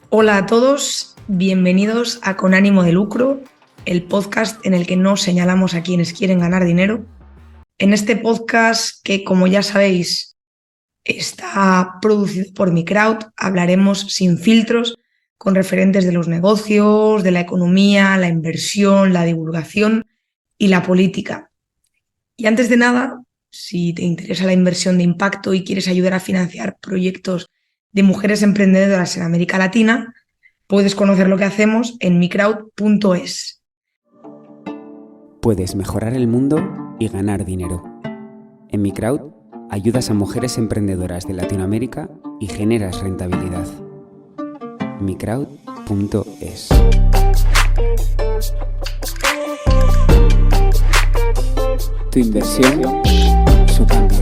Hola a todos, bienvenidos a Con ánimo de lucro, el podcast en el que no señalamos a quienes quieren ganar dinero. En este podcast, que como ya sabéis está producido por Mi Crowd, hablaremos sin filtros con referentes de los negocios, de la economía, la inversión, la divulgación y la política. Y antes de nada, si te interesa la inversión de impacto y quieres ayudar a financiar proyectos de mujeres emprendedoras en América Latina, puedes conocer lo que hacemos en microwd.es. Puedes mejorar el mundo y ganar dinero. En MiCrowd ayudas a mujeres emprendedoras de Latinoamérica y generas rentabilidad. microwd.es. Tu inversión, su cambio.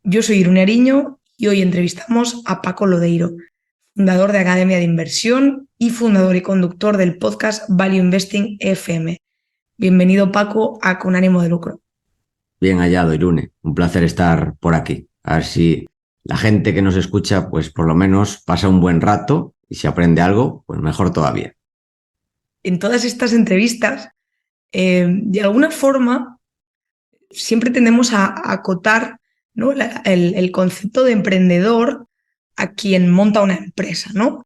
Yo soy Irune Ariño y hoy entrevistamos a Paco Lodeiro, fundador de Academia de Inversión y fundador y conductor del podcast Value Investing FM. Bienvenido, Paco, a Con ánimo de lucro. Bien hallado, Irune. Un placer estar por aquí. A ver si la gente que nos escucha, pues por lo menos pasa un buen rato y si aprende algo, pues mejor todavía. En todas estas entrevistas, de alguna forma, siempre tendemos a acotar, ¿no?, el concepto de emprendedor a quien monta una empresa, ¿no?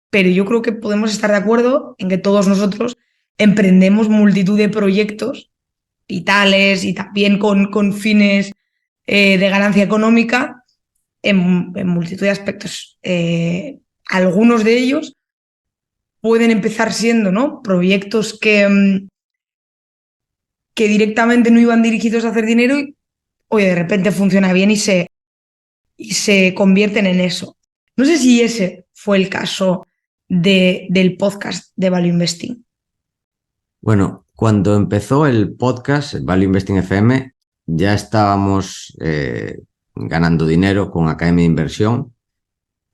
Pero yo creo que podemos estar de acuerdo en que todos nosotros emprendemos multitud de proyectos vitales y también con fines de ganancia económica en multitud de aspectos. Algunos de ellos pueden empezar siendo, ¿no?, proyectos que directamente no iban dirigidos a hacer dinero y, oye, de repente funciona bien y se convierten en eso. No sé si ese fue el caso del podcast de Value Investing. Bueno, cuando empezó el podcast, el Value Investing FM, ya estábamos ganando dinero con Academia de Inversión,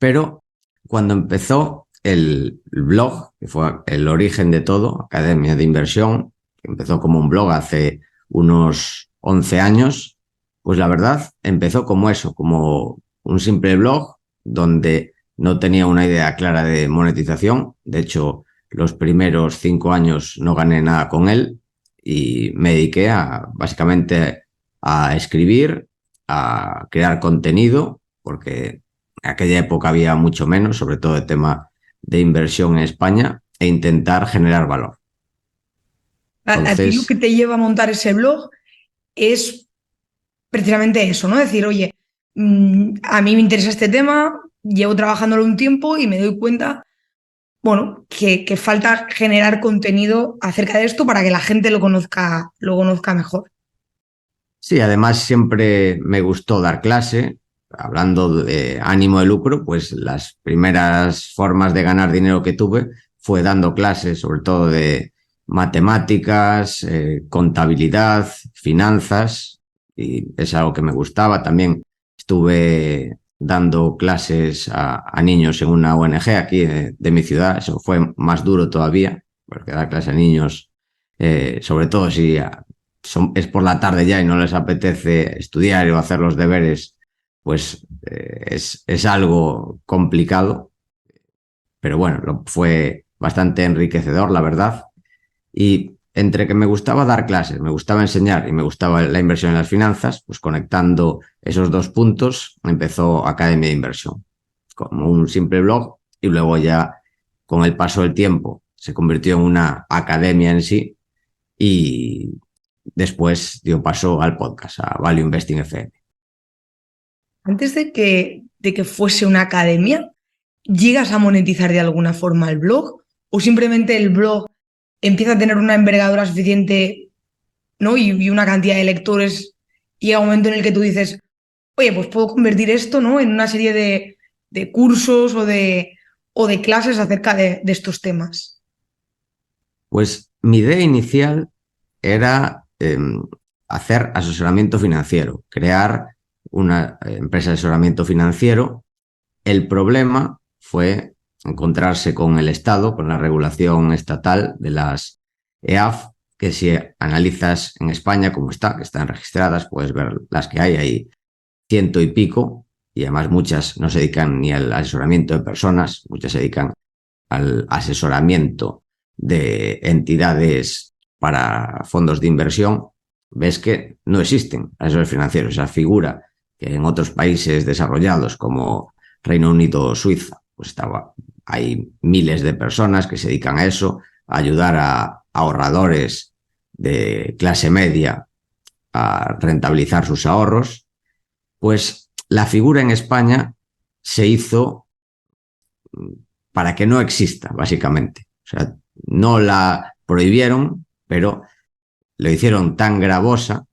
pero cuando empezó el blog, que fue el origen de todo, Academia de Inversión, que empezó como un blog hace unos 11 años, pues la verdad empezó como eso, como un simple blog donde no tenía una idea clara de monetización. De hecho, los primeros 5 años no gané nada con él y me dediqué básicamente a escribir, a crear contenido, porque en aquella época había mucho menos, sobre todo el tema de inversión en España, e intentar generar valor. A ti lo que te lleva a montar ese blog es precisamente eso, ¿no? Decir, oye, a mí me interesa este tema, llevo trabajándolo un tiempo y me doy cuenta, bueno, que falta generar contenido acerca de esto para que la gente lo conozca mejor. Sí, además siempre me gustó dar clase. Hablando de ánimo de lucro, pues las primeras formas de ganar dinero que tuve fue dando clases, sobre todo de matemáticas, contabilidad, finanzas, y es algo que me gustaba. También estuve dando clases a niños en una ONG aquí de mi ciudad. Eso fue más duro todavía, porque dar clases a niños, sobre todo si es por la tarde ya y no les apetece estudiar o hacer los deberes, pues es algo complicado, pero bueno, fue bastante enriquecedor, la verdad. Y entre que me gustaba dar clases, me gustaba enseñar y me gustaba la inversión en las finanzas, pues conectando esos dos puntos empezó Academia de Inversión, como un simple blog, y luego ya con el paso del tiempo se convirtió en una academia en sí y después dio paso al podcast, a Value Investing FM. Antes de que fuese una academia, ¿llegas a monetizar de alguna forma el blog? ¿O simplemente el blog empieza a tener una envergadura suficiente, ¿no?, y una cantidad de lectores, y llega un momento en el que tú dices, oye, pues puedo convertir esto, ¿no?, en una serie de cursos o de clases acerca de estos temas? Pues mi idea inicial era hacer asesoramiento financiero, crear una empresa de asesoramiento financiero. El problema fue encontrarse con el Estado, con la regulación estatal de las EAF, que si analizas en España como está, que están registradas, puedes ver las que hay ahí ciento y pico, y además muchas no se dedican ni al asesoramiento de personas, muchas se dedican al asesoramiento de entidades para fondos de inversión, ves que no existen asesores financieros. Esa figura que en otros países desarrollados como Reino Unido o Suiza, pues hay miles de personas que se dedican a eso, a ayudar a ahorradores de clase media a rentabilizar sus ahorros. Pues la figura en España se hizo para que no exista, básicamente. O sea, no la prohibieron, pero lo hicieron tan gravosa,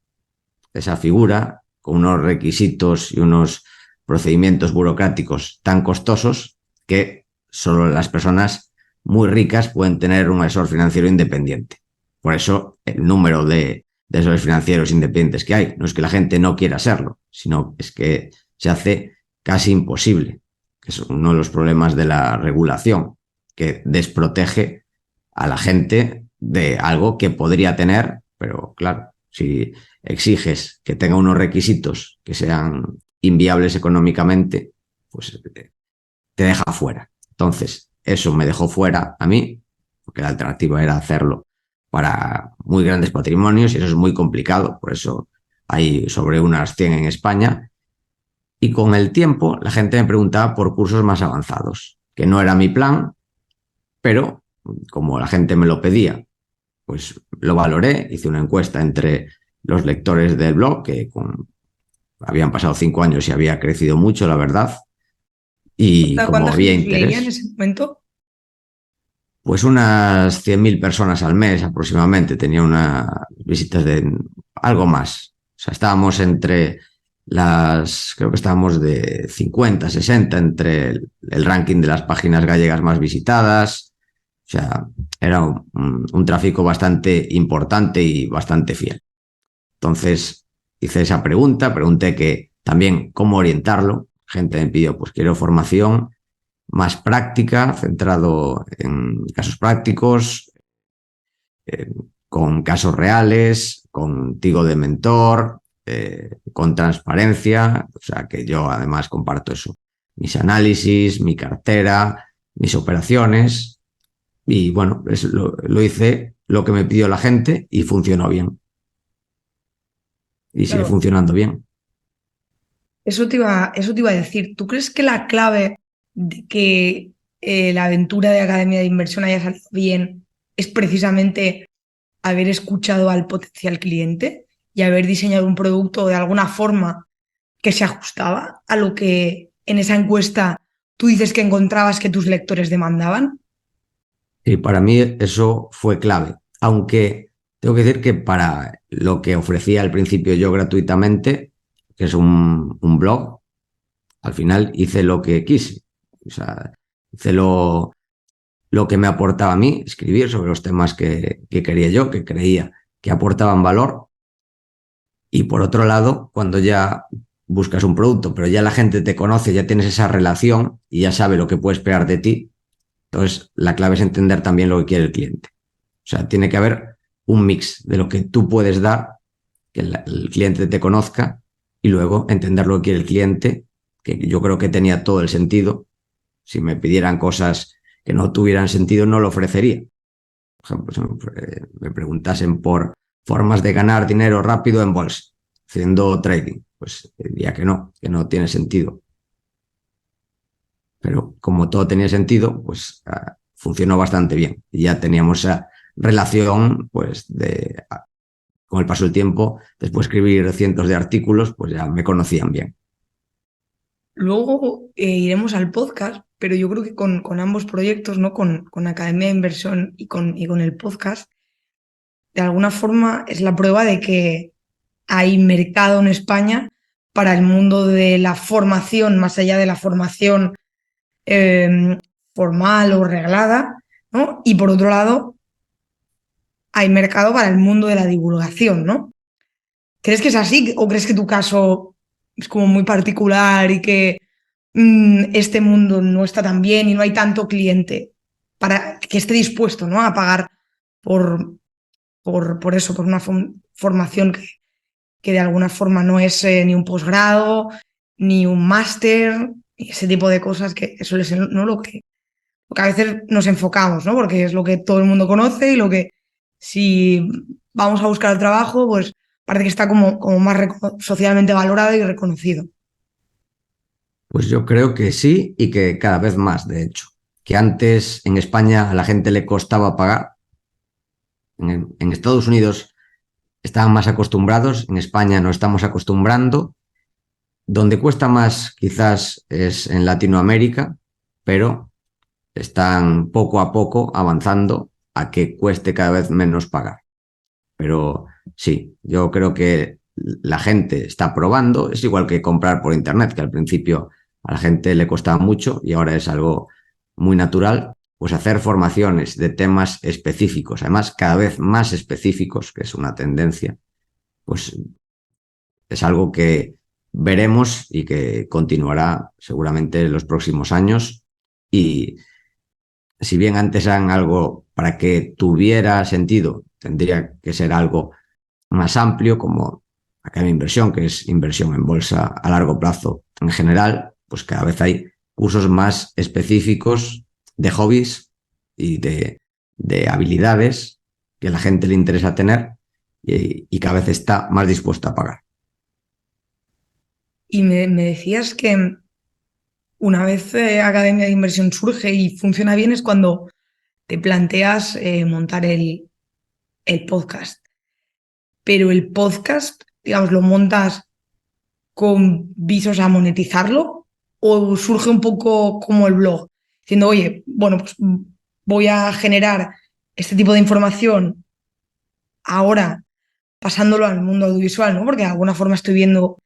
esa figura, con unos requisitos y unos procedimientos burocráticos tan costosos, que solo las personas muy ricas pueden tener un asesor financiero independiente. Por eso el número de asesores financieros independientes que hay, no es que la gente no quiera serlo, sino es que se hace casi imposible, que es uno de los problemas de la regulación, que desprotege a la gente de algo que podría tener, pero claro, si exiges que tenga unos requisitos que sean inviables económicamente, pues te deja fuera. Entonces, eso me dejó fuera a mí, porque la alternativa era hacerlo para muy grandes patrimonios y eso es muy complicado, por eso hay sobre unas 100 en España. Y con el tiempo la gente me preguntaba por cursos más avanzados, que no era mi plan, pero como la gente me lo pedía, pues lo valoré, hice una encuesta entre los lectores del blog, que habían pasado 5 años y había crecido mucho, la verdad, y como ¿Cuánta había gente leía en interés, ese momento? pues unas 100.000 personas al mes aproximadamente, tenía unas visitas de algo más. O sea, estábamos entre creo que estábamos de 50, 60 entre el ranking de las páginas gallegas más visitadas. O sea, era un tráfico bastante importante y bastante fiel. Entonces hice esa pregunta, pregunté que también cómo orientarlo. Gente me pidió, pues quiero formación más práctica, centrado en casos prácticos, eh, con casos reales, contigo de mentor, con transparencia, o sea que yo además comparto eso, mis análisis, mi cartera, mis operaciones y bueno, lo hice lo que me pidió la gente y funcionó bien y sigue Claro, funcionando bien. eso te iba a decir. ¿Tú crees que la clave de que la aventura de Academia de Inversión haya salido bien es precisamente haber escuchado al potencial cliente y haber diseñado un producto de alguna forma que se ajustaba a lo que en esa encuesta tú dices que encontrabas que tus lectores demandaban? Y para mí eso fue clave, aunque tengo que decir que para lo que ofrecía al principio yo gratuitamente, que es un blog, al final hice lo que quise. O sea, hice lo que me aportaba a mí, escribir sobre los temas que quería yo, que creía que aportaban valor. Y por otro lado, cuando ya buscas un producto, pero ya la gente te conoce, ya tienes esa relación y ya sabe lo que puede esperar de ti, entonces la clave es entender también lo que quiere el cliente. O sea, tiene que haber un mix de lo que tú puedes dar, que el cliente te conozca, y luego entender lo que quiere el cliente, que yo creo que tenía todo el sentido. Si me pidieran cosas que no tuvieran sentido, no lo ofrecería. Por ejemplo, si me preguntasen por formas de ganar dinero rápido en bolsa, haciendo trading, pues diría que no tiene sentido. Pero como todo tenía sentido, pues funcionó bastante bien. Y ya teníamos esa relación, pues, con el paso del tiempo, después de escribir cientos de artículos, pues ya me conocían bien. Luego iremos al podcast, pero yo creo que con ambos proyectos, ¿no? Con Academia de Inversión y con el podcast, de alguna forma es la prueba de que hay mercado en España para el mundo de la formación, más allá de la formación eh, formal o reglada, ¿no? Y por otro lado, hay mercado para el mundo de la divulgación, ¿no? ¿Crees que es así o crees que tu caso es como muy particular y que este mundo no está tan bien y no hay tanto cliente para que esté dispuesto, ¿no? A pagar por, por eso, por una formación que de alguna forma no es ni un posgrado ni un máster, ni ese tipo de cosas que suele ser, ¿no? Lo que a veces nos enfocamos, ¿no? Porque es lo que todo el mundo conoce y lo que si vamos a buscar el trabajo, pues parece que está como más socialmente valorado y reconocido. Pues yo creo que sí y que cada vez más, de hecho. Que antes en España a la gente le costaba pagar. En Estados Unidos estaban más acostumbrados, en España no estamos acostumbrando. Donde cuesta más quizás es en Latinoamérica, pero están poco a poco avanzando a que cueste cada vez menos pagar. Pero sí, yo creo que la gente está probando, es igual que comprar por internet, que al principio a la gente le costaba mucho y ahora es algo muy natural, pues hacer formaciones de temas específicos, además cada vez más específicos, que es una tendencia, pues es algo que veremos y que continuará seguramente en los próximos años. Y si bien antes eran algo para que tuviera sentido, tendría que ser algo más amplio, como Academia de Inversión, que es inversión en bolsa a largo plazo en general, pues cada vez hay cursos más específicos de hobbies y de habilidades que a la gente le interesa tener y cada vez está más dispuesta a pagar. Y me decías que una vez Academia de Inversión surge y funciona bien es cuando te planteas montar el podcast. Pero el podcast, digamos, ¿lo montas con visos a monetizarlo o surge un poco como el blog? Diciendo, oye, bueno, pues voy a generar este tipo de información ahora pasándolo al mundo audiovisual, ¿no? Porque de alguna forma estoy viendo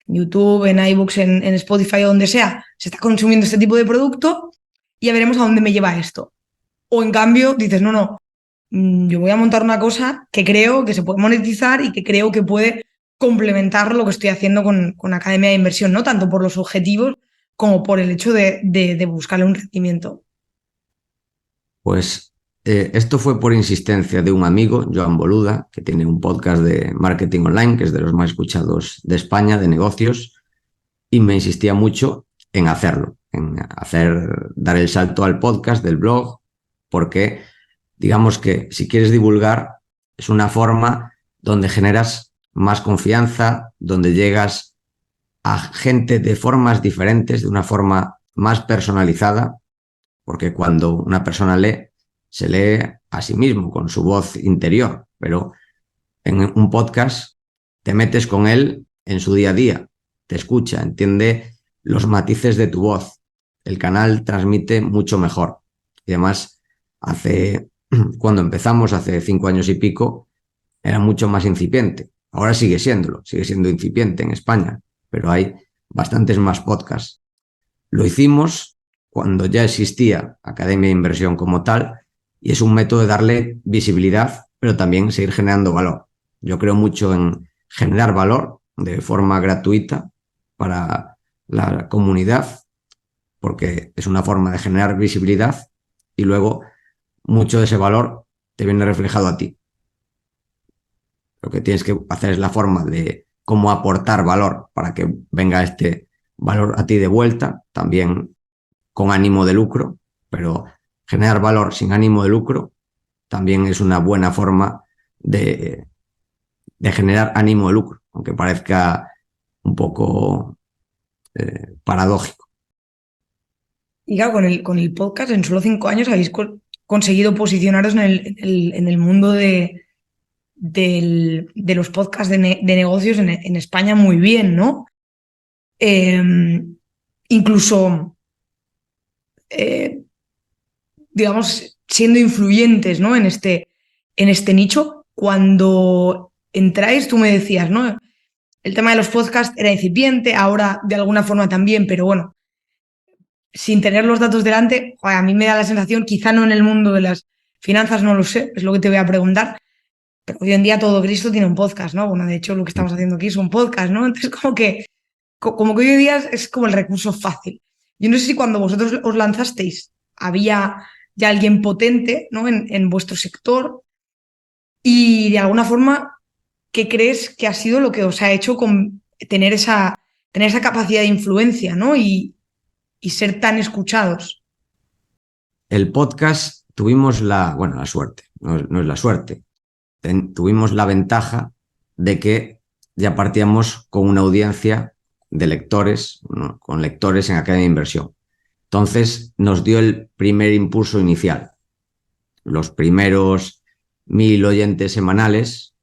en YouTube, en iBooks, en Spotify o donde sea, se está consumiendo este tipo de producto y ya veremos a dónde me lleva esto. O en cambio dices, no, no, yo voy a montar una cosa que creo que se puede monetizar y que creo que puede complementar lo que estoy haciendo con Academia de Inversión, no tanto por los objetivos como por el hecho de buscarle un rendimiento. Pues esto fue por insistencia de un amigo, Joan Boluda, que tiene un podcast de marketing online, que es de los más escuchados de España, de negocios, y me insistía mucho en hacerlo, dar el salto al podcast del blog, porque digamos que si quieres divulgar es una forma donde generas más confianza, donde llegas a gente de formas diferentes, de una forma más personalizada, porque cuando una persona lee, se lee a sí mismo, con su voz interior, pero en un podcast te metes con él en su día a día, te escucha, entiende los matices de tu voz. El canal transmite mucho mejor. Y además, cuando empezamos, hace 5 años y pico, era mucho más incipiente. Ahora sigue siéndolo, sigue siendo incipiente en España, pero hay bastantes más podcasts. Lo hicimos cuando ya existía Academia de Inversión como tal y es un método de darle visibilidad, pero también seguir generando valor. Yo creo mucho en generar valor de forma gratuita para la comunidad, porque es una forma de generar visibilidad y luego mucho de ese valor te viene reflejado a ti. Lo que tienes que hacer es la forma de cómo aportar valor para que venga este valor a ti de vuelta, también con ánimo de lucro, pero generar valor sin ánimo de lucro también es una buena forma de generar ánimo de lucro, aunque parezca un poco paradójico. Y claro, con el podcast en solo 5 años habéis conseguido posicionaros en el mundo de los podcasts de negocios en España muy bien, ¿no? Eh, incluso, eh, digamos, siendo influyentes, ¿no? En este nicho. Cuando entráis, tú me decías, ¿no? El tema de los podcasts era incipiente, ahora de alguna forma también, pero bueno, sin tener los datos delante, joder, a mí me da la sensación, quizá no en el mundo de las finanzas, no lo sé, es lo que te voy a preguntar, pero hoy en día todo Cristo tiene un podcast, ¿no? Bueno, de hecho lo que estamos haciendo aquí es un podcast, ¿no? Entonces como que hoy en día es como el recurso fácil. Yo no sé si cuando vosotros os lanzasteis había ya alguien potente, ¿no? en vuestro sector y de alguna forma, ¿qué crees que ha sido lo que os ha hecho tener tener esa capacidad de influencia, ¿no? Y ser tan escuchados. El podcast tuvimos la suerte, no es la suerte, tuvimos la ventaja de que ya partíamos con una audiencia de lectores, ¿no? Con lectores en Academia de Inversión. Entonces nos dio el primer impulso inicial. Los primeros 1000 oyentes semanales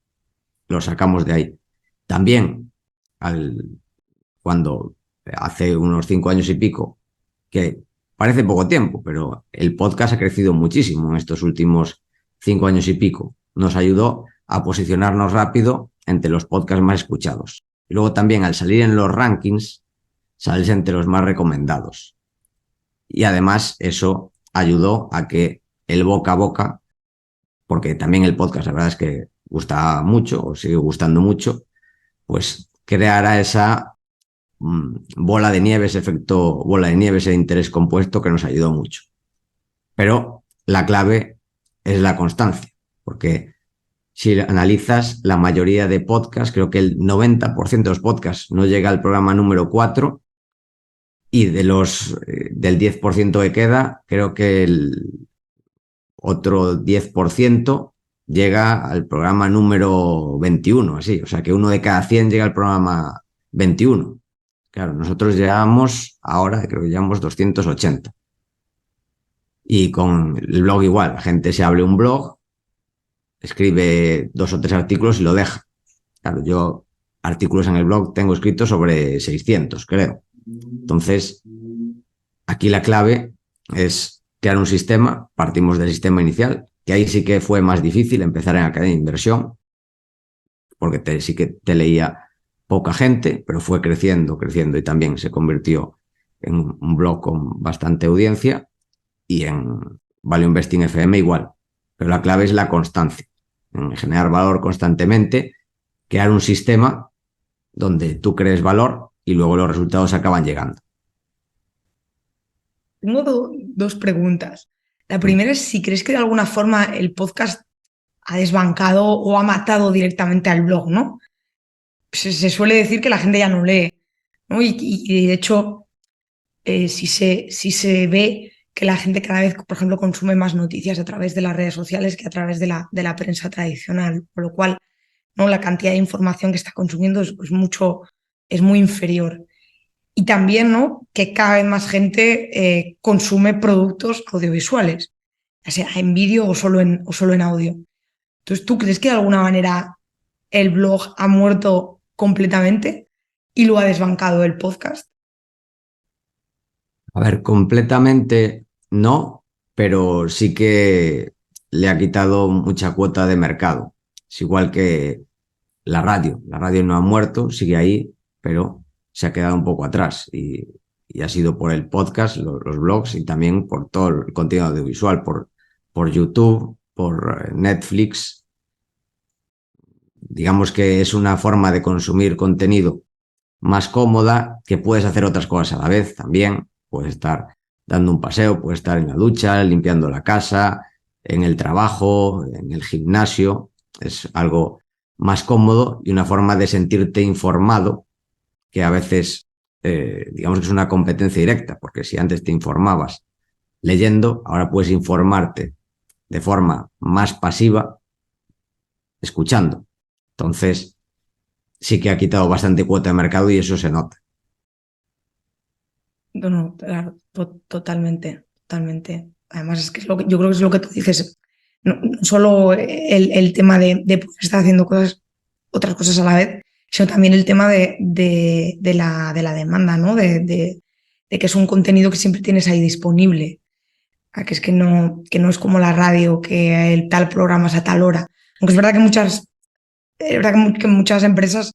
los sacamos de ahí. También, cuando hace unos 5 años y pico, que parece poco tiempo, pero el podcast ha crecido muchísimo en estos últimos 5 años y pico. Nos ayudó a posicionarnos rápido entre los podcasts más escuchados. Y luego también, al salir en los rankings, sales entre los más recomendados. Y además eso ayudó a que el boca a boca, porque también el podcast la verdad es que gusta mucho o sigue gustando mucho, pues creara esa bola de nieve, ese efecto bola de nieve, ese interés compuesto que nos ayudó mucho. Pero la clave es la constancia, porque si analizas la mayoría de podcasts, creo que el 90% de los podcasts no llega al programa número 4 y del 10% que queda, creo que el otro 10% llega al programa número 21, así. O sea, que 1 de cada 100 llega al programa 21. Claro, nosotros llevamos, ahora creo que llevamos 280. Y con el blog igual, la gente se abre un blog, escribe 2 o 3 artículos y lo deja. Claro, yo artículos en el blog tengo escritos sobre 600, creo. Entonces, aquí la clave es crear un sistema, partimos del sistema inicial, que ahí sí que fue más difícil empezar en Academia de Inversión, porque sí que te leía poca gente, pero fue creciendo y también se convirtió en un blog con bastante audiencia, y en Value Investing FM igual. Pero la clave es la constancia, en generar valor constantemente, crear un sistema donde tú crees valor y luego los resultados acaban llegando. Tengo dos preguntas. La primera es si crees que de alguna forma el podcast ha desbancado o ha matado directamente al blog, ¿no? Se suele decir que la gente ya no lee, ¿no? Y de hecho, si se ve que la gente cada vez, por ejemplo, consume más noticias a través de las redes sociales que a través de la prensa tradicional, por lo cual, ¿no? La cantidad de información que está consumiendo es muy inferior. Y también, ¿no? Que cada vez más gente consume productos audiovisuales, ya sea en vídeo o solo en audio. Entonces, ¿tú crees que de alguna manera el blog ha muerto completamente y lo ha desbancado el podcast? A ver, completamente no, pero sí que le ha quitado mucha cuota de mercado. Es igual que la radio. La radio no ha muerto, sigue ahí, pero se ha quedado un poco atrás. Y ha sido por el podcast, los blogs y también por todo el contenido audiovisual, por YouTube, por Netflix. Digamos que es una forma de consumir contenido más cómoda, que puedes hacer otras cosas a la vez también. Puedes estar dando un paseo, puedes estar en la ducha, limpiando la casa, en el trabajo, en el gimnasio. Es algo más cómodo y una forma de sentirte informado, que a veces, digamos que es una competencia directa, porque si antes te informabas leyendo, ahora puedes informarte de forma más pasiva escuchando. Entonces, sí que ha quitado bastante cuota de mercado y eso se nota. No, claro, totalmente. Además, es que yo creo que es lo que tú dices. No solo el tema de poder estar haciendo otras cosas a la vez, sino también el tema de la demanda, ¿no? De que es un contenido que siempre tienes ahí disponible. Que es que no es como la radio, que el tal programa es a tal hora. Aunque es verdad que muchas empresas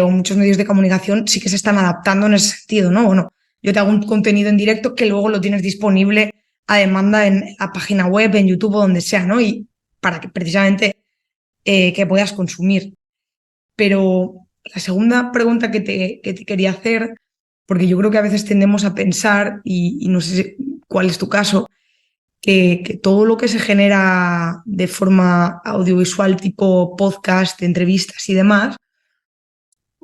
o muchos medios de comunicación sí que se están adaptando en ese sentido, ¿no? Bueno, yo te hago un contenido en directo que luego lo tienes disponible a demanda en la página web, en YouTube o donde sea, ¿no? Y para que precisamente que puedas consumir. Pero la segunda pregunta que te quería hacer, porque yo creo que a veces tendemos a pensar, y no sé cuál es tu caso, que todo lo que se genera de forma audiovisual tipo podcast, entrevistas y demás,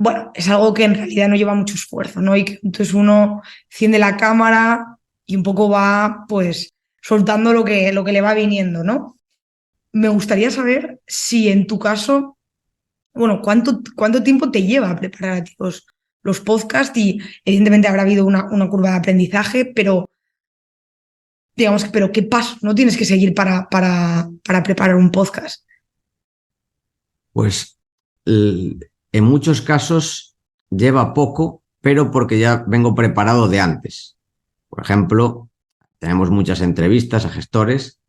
bueno, es algo que en realidad no lleva mucho esfuerzo, ¿no? Y que entonces uno enciende la cámara y un poco va, pues, soltando lo que le va viniendo, ¿no? Me gustaría saber si en tu caso, bueno, ¿cuánto tiempo te lleva a preparar a ti los podcasts? Y evidentemente habrá habido una curva de aprendizaje, pero digamos, pero ¿qué paso no tienes que seguir para preparar un podcast? Pues en muchos casos lleva poco, pero porque ya vengo preparado de antes. Por ejemplo, tenemos muchas entrevistas a gestores,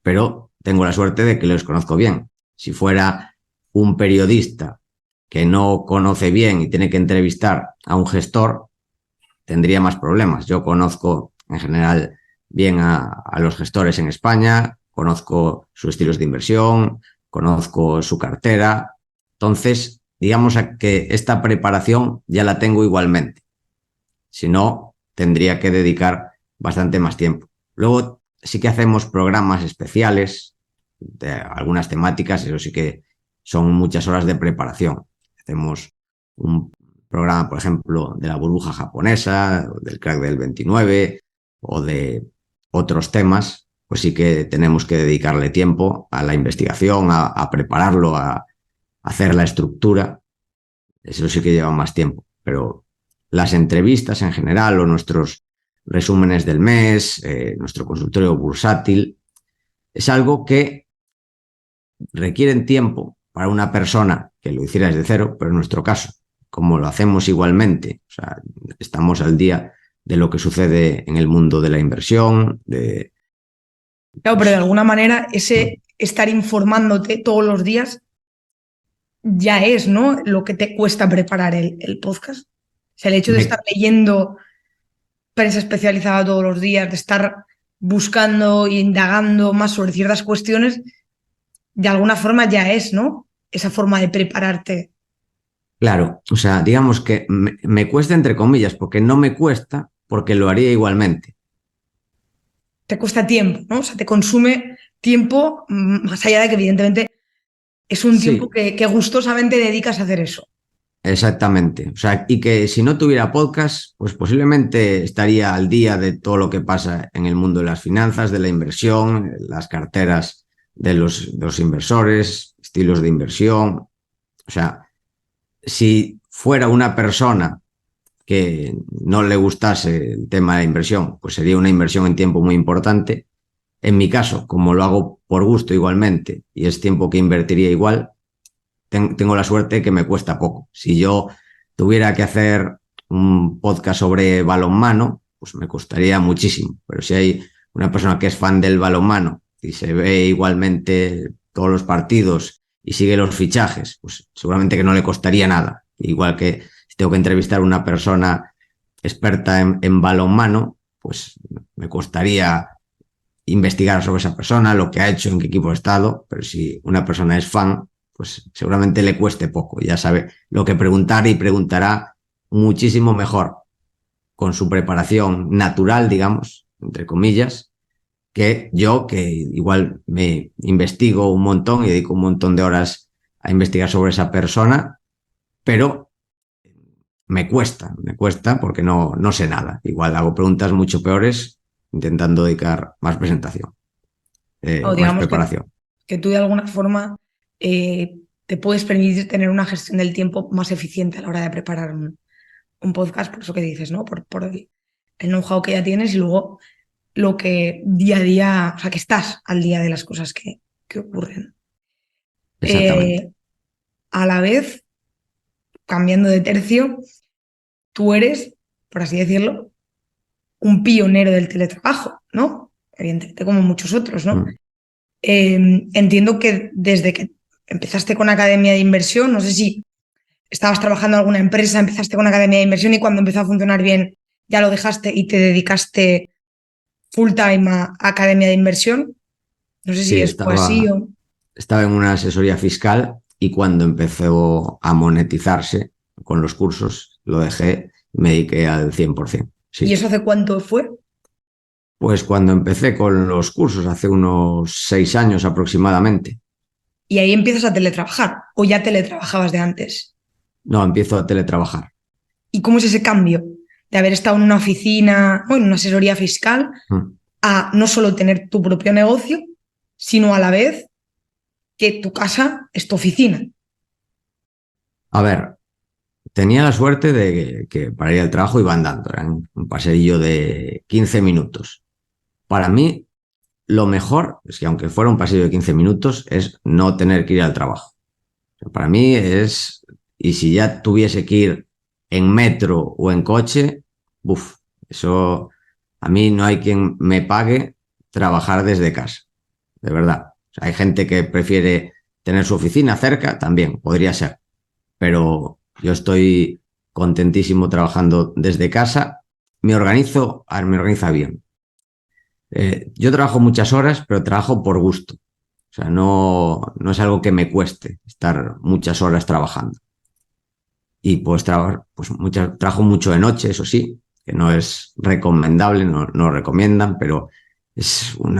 pero tengo la suerte de que los conozco bien. Si fuera un periodista que no conoce bien y tiene que entrevistar a un gestor, tendría más problemas. Yo conozco en general bien a los gestores en España, conozco sus estilos de inversión, conozco su cartera. Entonces, digamos que esta preparación ya la tengo igualmente. Si no, tendría que dedicar bastante más tiempo. Luego sí que hacemos programas especiales de algunas temáticas, eso sí que son muchas horas de preparación. Hacemos un programa, por ejemplo, de la burbuja japonesa, del crack del 29 o de otros temas, pues sí que tenemos que dedicarle tiempo a la investigación, a prepararlo, a hacer la estructura. Eso sí que lleva más tiempo, pero las entrevistas en general o nuestros resúmenes del mes, nuestro consultorio bursátil, es algo que requieren tiempo para una persona que lo hiciera desde cero, pero en nuestro caso, como lo hacemos igualmente, o sea, estamos al día de lo que sucede en el mundo de la inversión, Claro, pero de alguna manera ese estar informándote todos los días ya es, ¿no? Lo que te cuesta preparar el podcast. O sea, el hecho de estar leyendo prensa especializada todos los días, de estar buscando e indagando más sobre ciertas cuestiones, de alguna forma ya es, ¿no? Esa forma de prepararte. Claro, o sea, digamos que me cuesta entre comillas, porque no me cuesta, porque lo haría igualmente. Te cuesta tiempo, ¿no? O sea, te consume tiempo, más allá de que evidentemente es un tiempo Sí, que gustosamente dedicas a hacer eso. exactamente. O sea, y que si no tuviera podcast, pues posiblemente estaría al día de todo lo que pasa en el mundo de las finanzas, de la inversión, las carteras de los inversores, estilos de inversión. O sea, si fuera una persona que no le gustase el tema de la inversión, pues sería una inversión en tiempo muy importante. En mi caso, como lo hago por gusto igualmente y es tiempo que invertiría igual, tengo la suerte que me cuesta poco. Si yo tuviera que hacer un podcast sobre balonmano, pues me costaría muchísimo. Pero si hay una persona que es fan del balonmano y se ve igualmente todos los partidos y sigue los fichajes, pues seguramente que no le costaría nada. Igual que si tengo que entrevistar a una persona experta en balonmano, pues me costaría investigar sobre esa persona, lo que ha hecho, en qué equipo ha estado, pero si una persona es fan, pues seguramente le cueste poco, ya sabe lo que preguntar y preguntará muchísimo mejor con su preparación natural, digamos, entre comillas, que yo, que igual me investigo un montón y dedico un montón de horas a investigar sobre esa persona, pero me cuesta porque no sé nada. Igual hago preguntas mucho peores intentando dedicar más presentación, O más digamos preparación. que tú de alguna forma te puedes permitir tener una gestión del tiempo más eficiente a la hora de preparar un podcast, por eso que dices, ¿no? Por el know-how que ya tienes y luego lo que día a día, o sea, que estás al día de las cosas que ocurren. Exactamente. A la vez, cambiando de tercio, tú eres, por así decirlo, un pionero del teletrabajo, ¿no? Evidentemente, como muchos otros, ¿no? Mm. Entiendo que desde que empezaste con Academia de Inversión, no sé si estabas trabajando en alguna empresa, empezaste con Academia de Inversión y cuando empezó a funcionar bien ya lo dejaste y te dedicaste full time a Academia de Inversión. No sé si Sí, fue así o... estaba en una asesoría fiscal y cuando empezó a monetizarse con los cursos, lo dejé y me dediqué al 100%. ¿Y Sí. eso hace cuánto fue? Pues cuando empecé con los cursos, hace unos 6 años aproximadamente. Y ahí empiezas a teletrabajar o ya teletrabajabas de antes. No, empiezo a teletrabajar. ¿Y cómo es ese cambio de haber estado en una oficina o en una asesoría fiscal a no solo tener tu propio negocio, sino a la vez que tu casa es tu oficina? A ver, tenía la suerte de que para ir al trabajo iba andando, era un paseillo de 15 minutos. Para mí, lo mejor es que aunque fuera un pasillo de 15 minutos, es no tener que ir al trabajo. O sea, para mí es, y si ya tuviese que ir en metro o en coche, buf, eso a mí no hay quien me pague trabajar desde casa, de verdad. O sea, hay gente que prefiere tener su oficina cerca, también podría ser, pero yo estoy contentísimo trabajando desde casa. Me organiza bien. Yo trabajo muchas horas, pero trabajo por gusto. O sea, no es algo que me cueste estar muchas horas trabajando. Y pues, trabajo mucho de noche, eso sí, que no es recomendable, no lo recomiendan, pero es un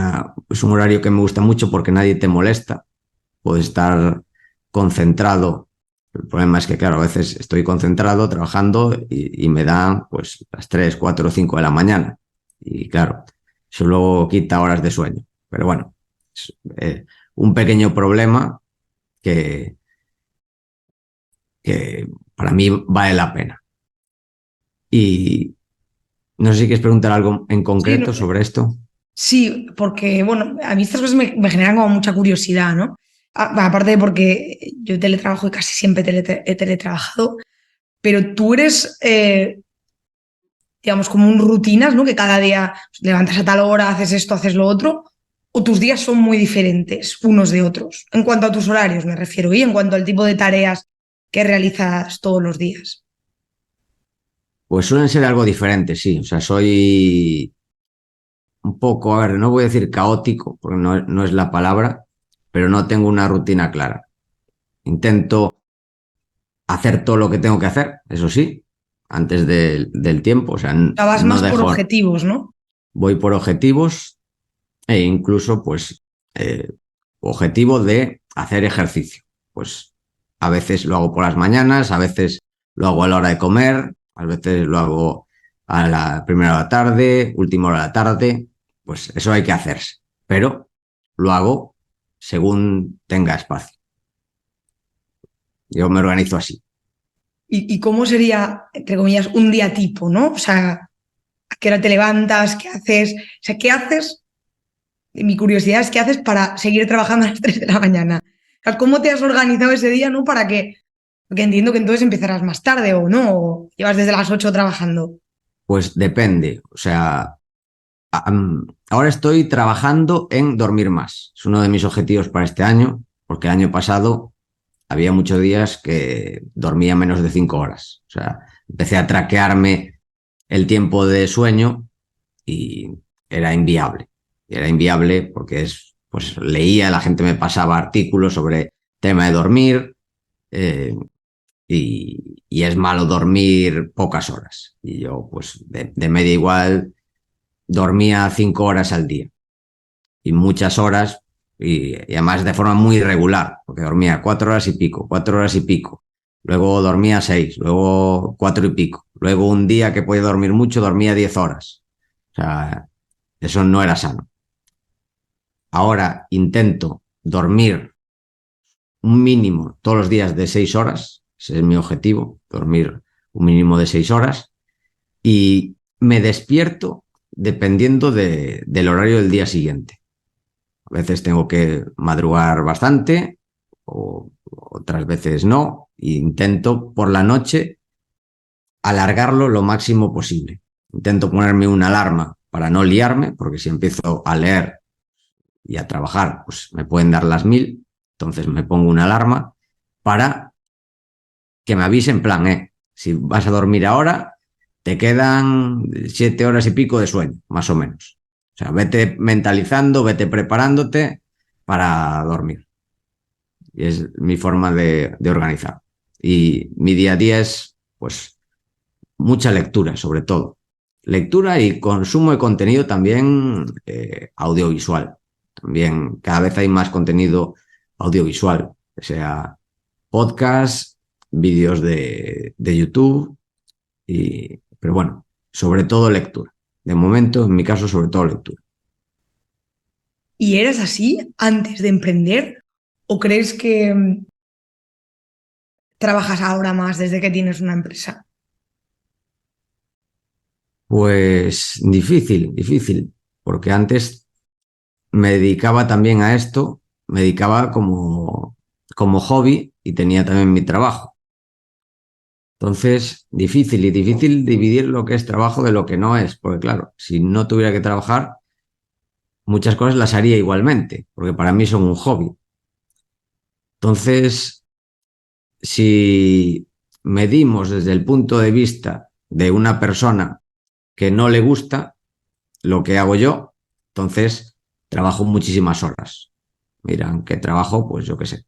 horario que me gusta mucho porque nadie te molesta. Puedes estar concentrado. El problema es que, claro, a veces estoy concentrado trabajando y me dan pues las 3, 4, 5 de la mañana. Y claro, eso luego quita horas de sueño. Pero bueno, es un pequeño problema que, que para mí vale la pena. Y no sé si quieres preguntar algo en Sí, concreto sobre esto. sí, porque, bueno, a mí estas cosas me generan como mucha curiosidad, ¿no? Aparte de porque yo teletrabajo y casi siempre he teletrabajado, pero tú eres, digamos, como un rutinas, ¿no? Que cada día levantas a tal hora, haces esto, haces lo otro, o tus días son muy diferentes unos de otros, en cuanto a tus horarios me refiero, y en cuanto al tipo de tareas que realizas todos los días. Pues suelen ser algo diferente, sí. O sea, soy un poco, a ver, no voy a decir caótico, porque no es la palabra, pero no tengo una rutina clara. Intento hacer todo lo que tengo que hacer, eso sí, antes del tiempo, o sea, O sea, vas no más por dejo, objetivos, ¿no? voy por objetivos e incluso, pues, objetivo de hacer ejercicio. Pues a veces lo hago por las mañanas, a veces lo hago a la hora de comer, a veces lo hago a la primera hora de la tarde, última hora de la tarde, pues eso hay que hacerse, pero lo hago según tenga espacio. Yo me organizo así. ¿Y cómo sería, entre comillas, un día tipo, ¿no? O sea, ¿a qué hora te levantas? ¿Qué haces? O sea, ¿qué haces? Mi curiosidad es qué haces para seguir trabajando a las 3 de la mañana. O sea, ¿cómo te has organizado ese día, ¿no? Para que, porque entiendo que entonces empezarás más tarde o no, o llevas desde las 8 trabajando. Pues depende, o sea, ahora estoy trabajando en dormir más. Es uno de mis objetivos para este año, porque el año pasado había muchos días que dormía menos de 5 horas. O sea, empecé a traquearme el tiempo de sueño y era inviable. Era inviable porque pues leía, la gente me pasaba artículos sobre tema de dormir eh, y es malo dormir pocas horas. Y yo, pues de media igual, dormía 5 horas al día y muchas horas y además de forma muy irregular, porque dormía 4 horas y pico, 4 horas y pico. Luego dormía 6, luego 4 y pico. Luego un día que podía dormir mucho, dormía 10 horas. O sea, eso no era sano. Ahora intento dormir un mínimo todos los días de 6 horas. Ese es mi objetivo, dormir un mínimo de 6 horas. Y me despierto dependiendo del horario del día siguiente. A veces tengo que madrugar bastante, o otras veces no. E intento por la noche alargarlo lo máximo posible. Intento ponerme una alarma para no liarme, porque si empiezo a leer y a trabajar, pues me pueden dar las 1000. Entonces me pongo una alarma para que me avise en plan, si vas a dormir ahora, te quedan 7 horas y pico de sueño, más o menos. O sea, vete mentalizando, vete preparándote para dormir. Y es mi forma de organizar. Y mi día a día es, pues, mucha lectura, sobre todo. Lectura y consumo de contenido también audiovisual. También cada vez hay más contenido audiovisual, que sea podcast, vídeos de YouTube, pero bueno, sobre todo lectura. De momento, en mi caso, sobre todo lectura. ¿Y eras así antes de emprender? ¿O crees que trabajas ahora más desde que tienes una empresa? Pues difícil, porque antes me dedicaba también a esto, me dedicaba como hobby y tenía también mi trabajo. Entonces, difícil dividir lo que es trabajo de lo que no es, porque claro, si no tuviera que trabajar, muchas cosas las haría igualmente, porque para mí son un hobby. Entonces, si medimos desde el punto de vista de una persona que no le gusta lo que hago yo, entonces trabajo muchísimas horas. Miran que trabajo, pues yo qué sé,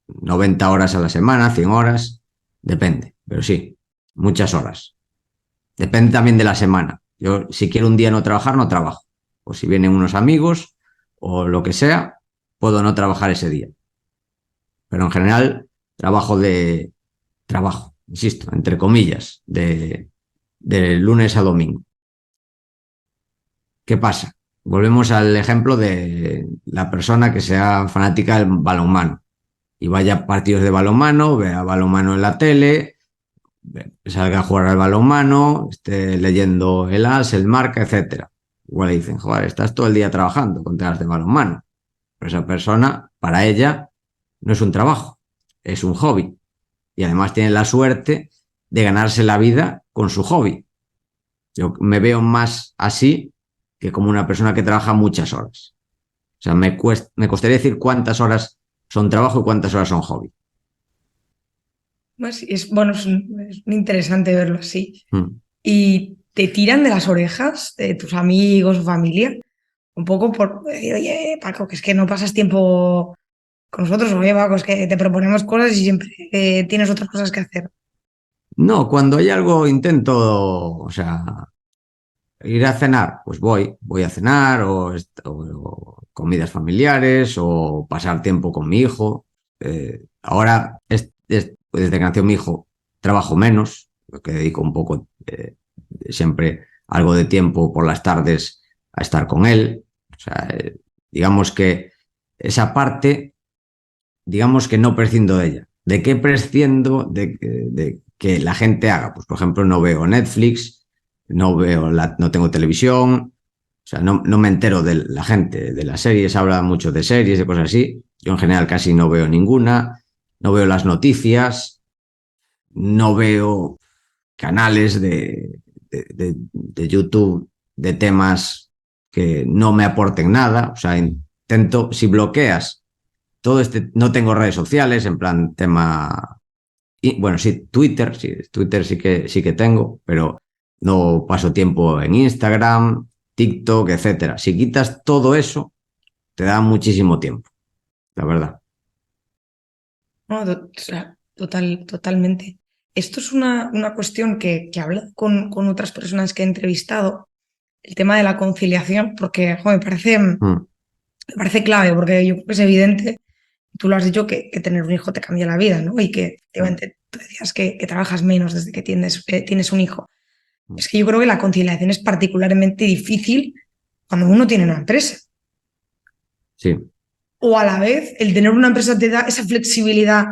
90 horas a la semana, 100 horas, depende, pero sí, muchas horas. Depende también de la semana. Yo, si quiero un día no trabajar, no trabajo. O si vienen unos amigos o lo que sea, puedo no trabajar ese día. Pero en general, trabajo, insisto, entre comillas, de lunes a domingo. ¿Qué pasa? Volvemos al ejemplo de la persona que sea fanática del balonmano y vaya a partidos de balonmano, vea balonmano en la tele, salga a jugar al balonmano, esté leyendo el AS, el Marca, etcétera. Igual le dicen, joder, estás todo el día trabajando con temas de balonmano. Pero esa persona, para ella, no es un trabajo, es un hobby. Y además tiene la suerte de ganarse la vida con su hobby. Yo me veo más así que como una persona que trabaja muchas horas. O sea, me costaría decir cuántas horas son trabajo y cuántas horas son hobby. Pues bueno, es interesante verlo así. Mm. ¿Y te tiran de las orejas de tus amigos o familia? Un poco por, oye, Paco, que es que no pasas tiempo con nosotros, oye, Paco, es que te proponemos cosas y siempre tienes otras cosas que hacer. No, cuando hay algo intento, o sea, ir a cenar, pues voy a cenar o comidas familiares o pasar tiempo con mi hijo. Ahora, desde que nació mi hijo, trabajo menos, porque dedico un poco, siempre algo de tiempo por las tardes a estar con él. O sea, digamos que esa parte, digamos que no prescindo de ella. ¿De qué prescindo de que la gente haga? Pues, por ejemplo, no veo Netflix, no tengo televisión, o sea, no me entero de la gente, de las series, habla mucho de series, de cosas así. Yo en general casi no veo ninguna, no veo las noticias, no veo canales de YouTube de temas que no me aporten nada. O sea, intento, si bloqueas todo no tengo redes sociales, en plan tema, y, bueno, sí, Twitter sí que tengo, pero no paso tiempo en Instagram, TikTok, etcétera. Si quitas todo eso, te da muchísimo tiempo, la verdad. No, o sea, totalmente. Esto es una cuestión que he hablado con otras personas que he entrevistado, el tema de la conciliación, porque jo, Mm, me parece clave, porque yo creo que es evidente, tú lo has dicho, que tener un hijo te cambia la vida, ¿no? Y que mm, efectivamente tú decías que trabajas menos desde que tienes un hijo. mm. Es que yo creo que la conciliación es particularmente difícil cuando uno tiene una empresa. Sí. O a la vez, el tener una empresa te da esa flexibilidad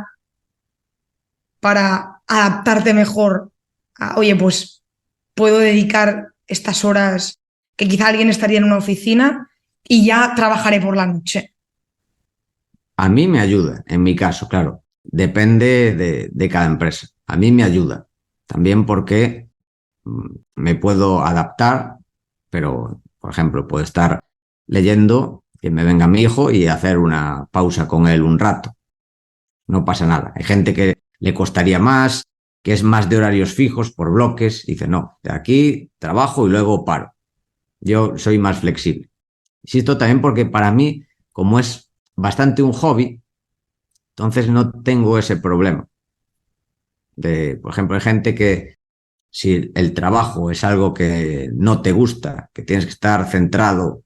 para adaptarte mejor a, oye, pues puedo dedicar estas horas que quizá alguien estaría en una oficina y ya trabajaré por la noche. A mí me ayuda, en mi caso, claro. Depende de cada empresa. A mí me ayuda. También porque me puedo adaptar, pero, por ejemplo, puedo estar leyendo, que me venga mi hijo y hacer una pausa con él un rato. No pasa nada. Hay gente que le costaría más, que es más de horarios fijos por bloques. Dice, no, de aquí trabajo y luego paro. Yo soy más flexible. Insisto también porque para mí, como es bastante un hobby, entonces no tengo ese problema. Por ejemplo, hay gente que si el trabajo es algo que no te gusta, que tienes que estar centrado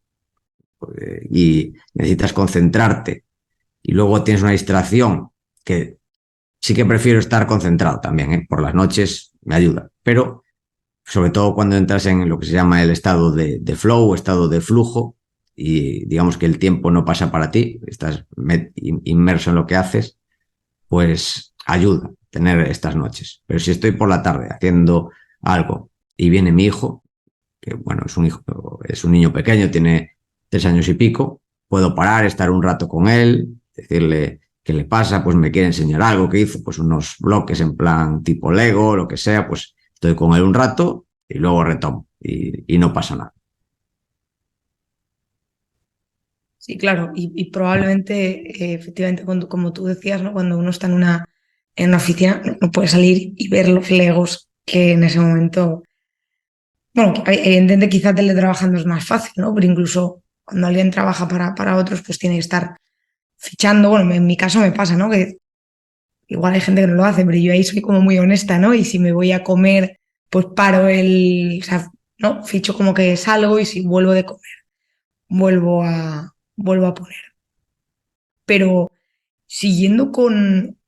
y necesitas concentrarte y luego tienes una distracción que Sí que prefiero estar concentrado también, ¿eh? Por las noches me ayuda, pero sobre todo cuando entras en lo que se llama el estado de flow, estado de flujo, y digamos que el tiempo no pasa para ti, estás inmerso en lo que haces, pues ayuda tener estas noches. Pero si estoy por la tarde haciendo algo y viene mi hijo, que bueno, es un niño pequeño, tiene 3 años y pico, puedo parar, estar un rato con él, decirle qué le pasa, pues me quiere enseñar algo que hizo, pues unos bloques en plan tipo Lego, lo que sea, pues estoy con él un rato y luego retomo y no pasa nada. Sí, claro, y probablemente, efectivamente, como tú decías, ¿no? Cuando uno está en una oficina, no puede salir y ver los legos que en ese momento, bueno, evidentemente quizá teletrabajando es más fácil, ¿no? Pero incluso cuando alguien trabaja para otros, pues tiene que estar fichando, bueno, en mi caso me pasa, ¿no? Que igual hay gente que no lo hace, pero yo ahí soy como muy honesta, ¿no? Y si me voy a comer, pues paro o sea, ¿no? Ficho como que salgo y si vuelvo de comer, vuelvo a poner. Pero siguiendo con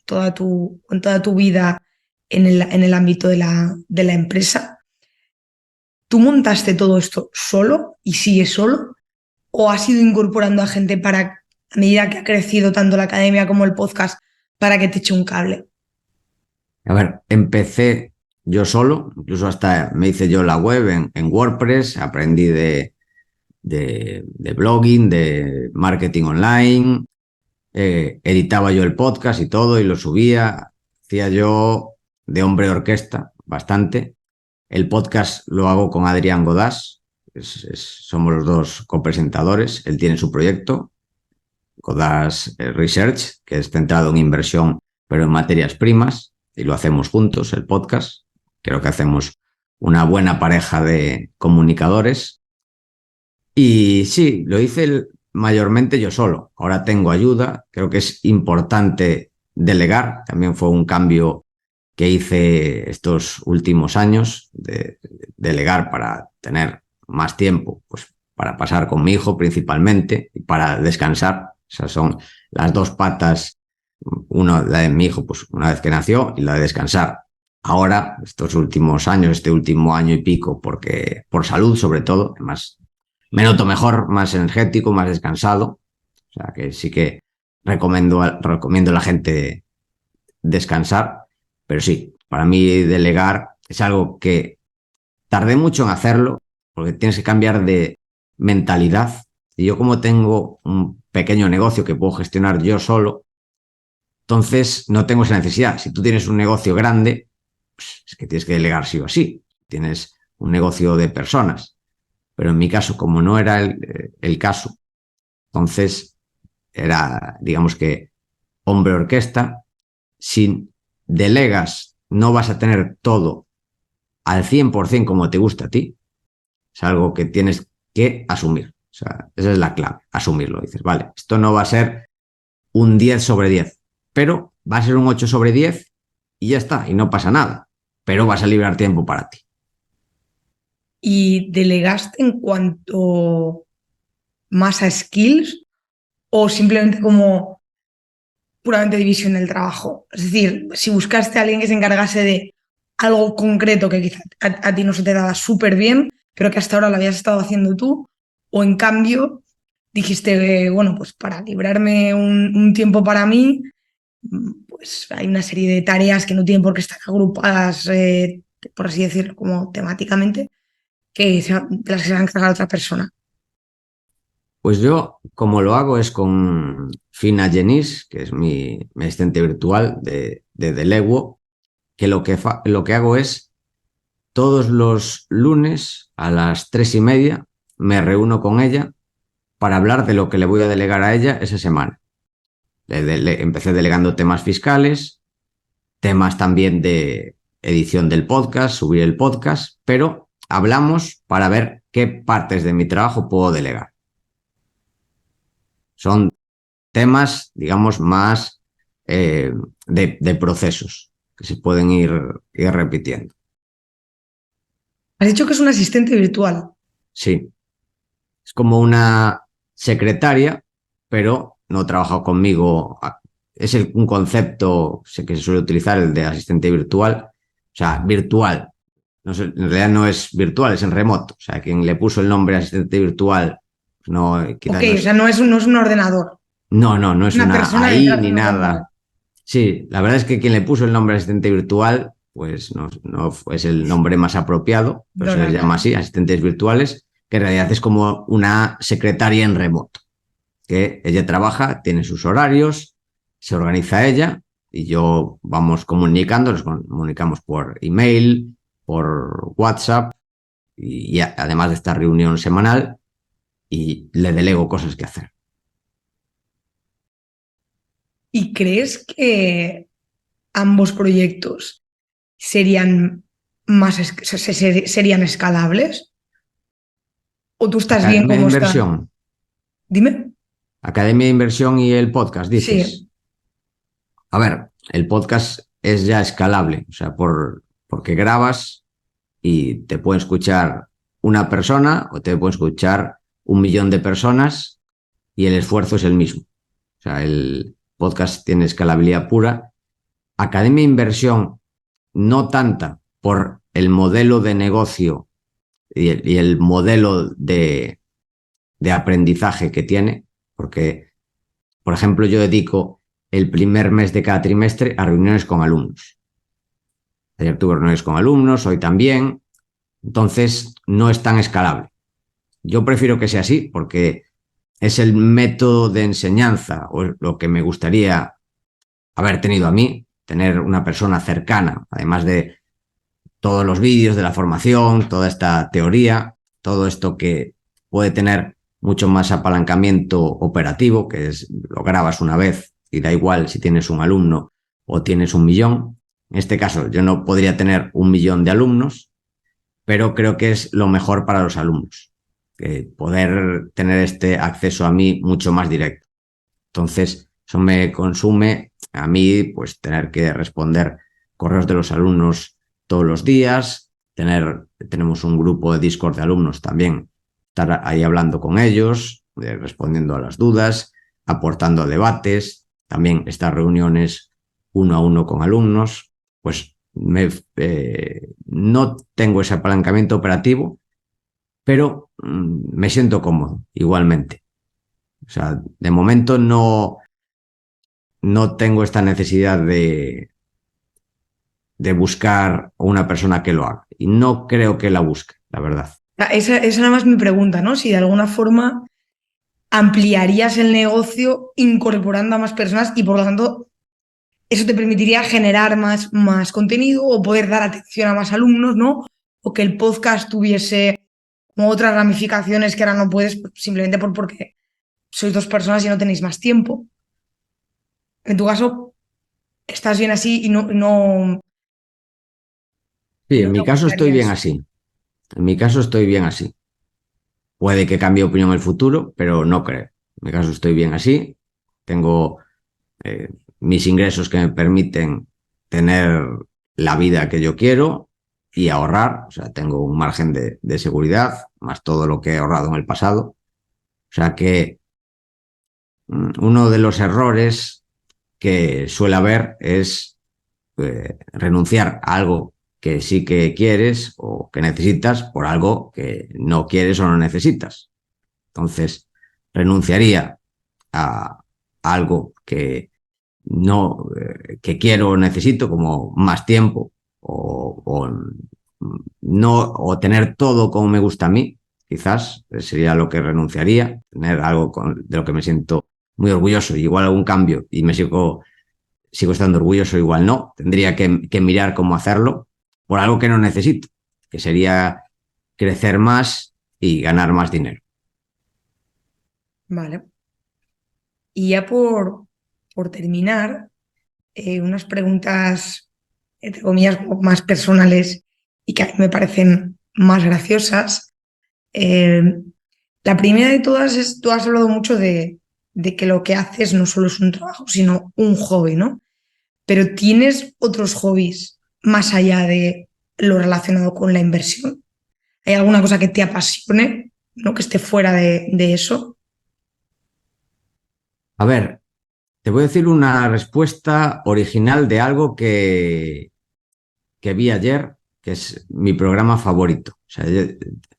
toda tu vida en el ámbito de la empresa, ¿tú montaste todo esto solo y sigues solo? ¿O has ido incorporando a gente a medida que ha crecido tanto la academia como el podcast, para que te eche un cable? A ver, empecé yo solo, incluso hasta me hice yo la web en WordPress, aprendí de blogging, de marketing online, editaba yo el podcast y todo y lo subía, hacía yo de hombre orquesta bastante. El podcast lo hago con Adrián Godás, somos los dos copresentadores, él tiene su proyecto, Godás Research, que es centrado en inversión, pero en materias primas, y lo hacemos juntos, el podcast. Creo que hacemos una buena pareja de comunicadores. Y sí, lo hice mayormente yo solo. Ahora tengo ayuda. Creo que es importante delegar. También fue un cambio que hice estos últimos años, de delegar para tener más tiempo, pues para pasar con mi hijo principalmente y para descansar. Esas son las dos patas, una la de mi hijo, pues una vez que nació, y la de descansar. Ahora, estos últimos años, este último año y pico, porque por salud sobre todo, además me noto mejor, más energético, más descansado. O sea que sí que recomiendo a la gente descansar, pero sí, para mí delegar es algo que tardé mucho en hacerlo, porque tienes que cambiar de mentalidad. Y yo, como tengo un pequeño negocio que puedo gestionar yo solo, entonces no tengo esa necesidad. Si tú tienes un negocio grande, pues es que tienes que delegar sí o sí. Tienes un negocio de personas. Pero en mi caso, como no era el caso, entonces era, digamos que, hombre orquesta. Si delegas, no vas a tener todo al 100% como te gusta a ti. Es algo que tienes que asumir. O sea, esa es la clave, asumirlo. Dices, vale, esto no va a ser un 10/10, pero va a ser un 8/10 y ya está, y no pasa nada. Pero vas a librar tiempo para ti. ¿Y delegaste en cuanto más a skills o simplemente como puramente división del trabajo? Es decir, si buscaste a alguien que se encargase de algo concreto que quizá a ti no se te daba súper bien, pero que hasta ahora lo habías estado haciendo tú, o en cambio dijiste, bueno, pues para librarme un tiempo para mí, pues hay una serie de tareas que no tienen por qué estar agrupadas, por así decirlo, como temáticamente, de las que se va a encargar otra persona. Pues yo, como lo hago, es con Fina Genís, que es mi asistente virtual de Deleguo, que lo que hago es todos los lunes a las 3:30 me reúno con ella para hablar de lo que le voy a delegar a ella esa semana. Empecé delegando temas fiscales, temas también de edición del podcast, subir el podcast, pero hablamos para ver qué partes de mi trabajo puedo delegar. Son temas, digamos, más de procesos que se pueden ir repitiendo. Has dicho que es un asistente virtual. Sí, es como una secretaria, pero no trabaja conmigo es un concepto sé que se suele utilizar, el de asistente virtual. O sea, virtual. No sé, en realidad no es virtual, es en remoto. O sea, quien le puso el nombre asistente virtual, no, quizás Ok, no o sea, es. no es un ordenador, No es una una persona AI detrás de ni un ordenador. nada. Sí, la verdad es que quien le puso el nombre asistente virtual, pues no es el nombre más apropiado, pero se les Perdona. llama así, asistentes virtuales, que en realidad es como una secretaria en remoto, que ella trabaja, tiene sus horarios, se organiza ella y yo vamos comunicando, nos comunicamos por email, por WhatsApp y además de esta reunión semanal y le delego cosas que hacer. ¿Y crees que ambos proyectos serían serían escalables? ¿O tú estás bien Academia de como estás? inversión, Dime. academia de inversión y el podcast, Sí. dices. A ver, el podcast es ya escalable, o sea, porque grabas y te puede escuchar una persona o te puede escuchar 1 millón de personas y el esfuerzo es el mismo. O sea, el podcast tiene escalabilidad pura. Academia de inversión, no tanta por el modelo de negocio y el modelo de aprendizaje que tiene, porque, por ejemplo, yo dedico el primer mes de cada trimestre a reuniones con alumnos. Ayer tuve reuniones con alumnos, hoy también. Entonces, no es tan escalable. Yo prefiero que sea así porque es el método de enseñanza o lo que me gustaría haber tenido a mí, tener una persona cercana, además de todos los vídeos de la formación, toda esta teoría, todo esto que puede tener mucho más apalancamiento operativo, que es lo grabas una vez y da igual si tienes un alumno o tienes 1 millón. En este caso, yo no podría tener 1 millón de alumnos, pero creo que es lo mejor para los alumnos, poder tener este acceso a mí mucho más directo. Entonces, eso me consume a mí, pues, tener que responder correos de los alumnos todos los días, tenemos un grupo de Discord de alumnos también, estar ahí hablando con ellos, respondiendo a las dudas, aportando debates, también estas reuniones 1 a 1 con alumnos, pues no tengo ese apalancamiento operativo, pero me siento cómodo igualmente. O sea, de momento no tengo esta necesidad de buscar una persona que lo haga. Y no creo que la busque, la verdad. Esa nada más mi pregunta, ¿no? Si de alguna forma ampliarías el negocio incorporando a más personas y por lo tanto eso te permitiría generar más contenido o poder dar atención a más alumnos, ¿no? O que el podcast tuviese como otras ramificaciones que ahora no puedes simplemente porque sois dos personas y no tenéis más tiempo. En tu caso, estás bien así y Sí, no en te mi caso estoy gustaría bien eso. así. En mi caso estoy bien así. Puede que cambie opinión en el futuro, pero no creo. En mi caso estoy bien así. Tengo eh, mis ingresos que me permiten tener la vida que yo quiero y ahorrar. O sea, tengo un margen de seguridad, más todo lo que he ahorrado en el pasado. O sea que uno de los errores que suele haber es renunciar a algo que sí que quieres o que necesitas por algo que no quieres o no necesitas. Entonces, renunciaría a algo que no que quiero o necesito, como más tiempo o no o tener todo como me gusta a mí, quizás sería lo que renunciaría, tener algo de lo que me siento muy orgulloso, igual algún cambio y me sigo estando orgulloso, igual no, tendría que mirar cómo hacerlo por algo que no necesito, que sería crecer más y ganar más dinero. Vale. Y ya por terminar, unas preguntas, entre comillas, como más personales y que a mí me parecen más graciosas. Eh, la primera de todas es, tú has hablado mucho de que lo que haces no solo es un trabajo, sino un hobby, ¿no? Pero ¿tienes otros hobbies más allá de lo relacionado con la inversión? ¿Hay alguna cosa que te apasione, ¿no? Que esté fuera de eso? A ver, Te voy a decir una respuesta original de algo que vi ayer, que es mi programa favorito. O sea,